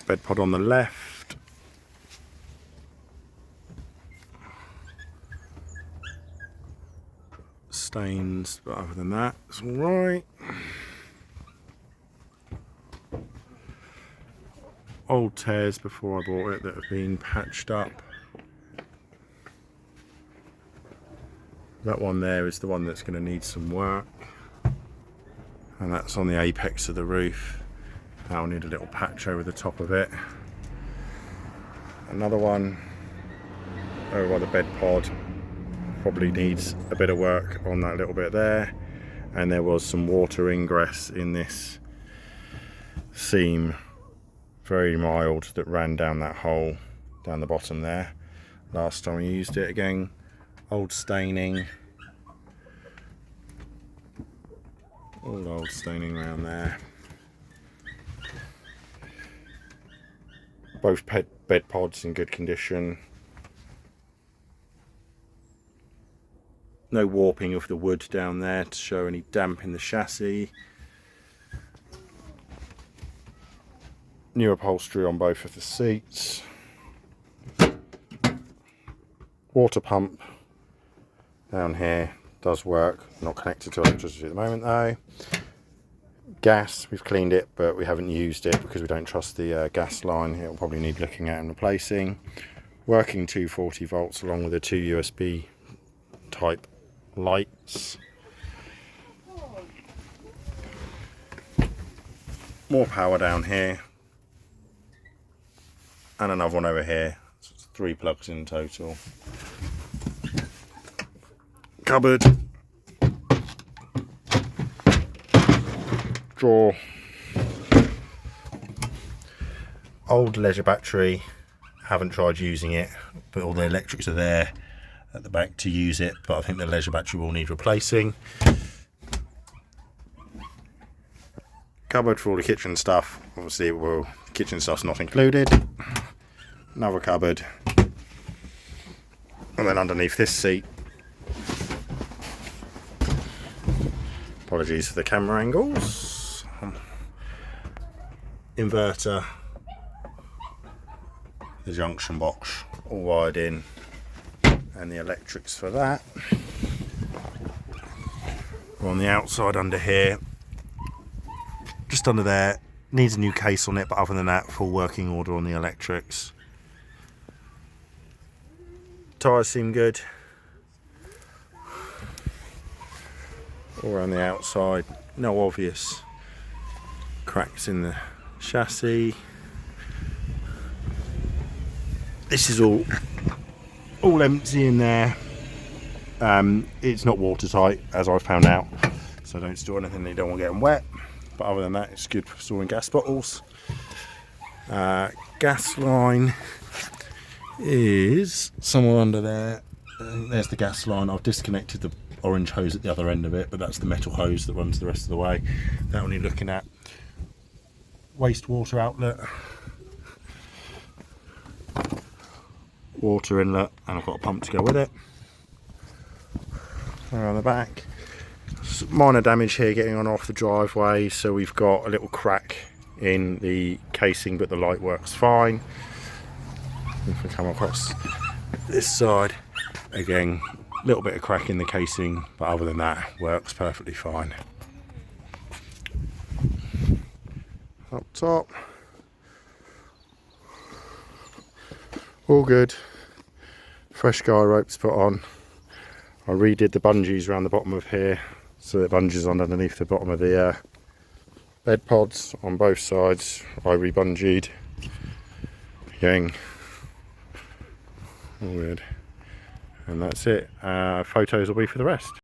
bed pod on the left. Stains, but other than that, it's all right. Old tears before I bought it that have been patched up. That one there is the one that's going to need some work, and that's on the apex of the roof. That'll need a little patch over the top of it. Another one over by the bed pod probably needs a bit of work on that little bit there, and there was some water ingress in this seam, very mild, that ran down that hole down the bottom there last time we used it. Again, old staining, all old staining around there. Both bed pods in good condition. No warping of the wood down there to show any damp in the chassis. New upholstery on both of the seats. Water pump down here does work, not connected to electricity at the moment though. Gas, we've cleaned it, but we haven't used it because we don't trust the gas line. It'll probably need looking at and replacing. Working 240 volts along with the 2 USB type lights. More power down here, and another one over here. So it's 3 plugs in total. Cupboard, drawer, old leisure battery. Haven't tried using it, but all the electrics are there at the back to use it, but I think the leisure battery will need replacing. Cupboard for all the kitchen stuff. Obviously, kitchen stuff's not included. Another cupboard, and then underneath this seat. Apologies for the camera angles. Inverter, the junction box all wired in, and the electrics for that. We're on the outside under here, just under there. Needs a new case on it, but other than that, full working order on the electrics. Tyres seem good. All around the outside, no obvious cracks in the chassis. This is all empty in there. It's not watertight, as I found out, so don't store anything that you don't want getting wet. But other than that, it's good for storing gas bottles. Gas line is somewhere under there. There's the gas line. I've disconnected the orange hose at the other end of it, but that's the metal hose that runs the rest of the way. That one you're looking at. Wastewater outlet, water inlet, and I've got a pump to go with it. Around the back, minor damage here getting on off the driveway, so we've got a little crack in the casing, but the light works fine. If we come across this side, again, a little bit of crack in the casing, but other than that, works perfectly fine. Up top, all good. Fresh guy ropes put on. I redid the bungees around the bottom of here, so the bungees on underneath the bottom of the bed pods on both sides. I rebungeed. Again, all good. And that's it. Photos will be for the rest.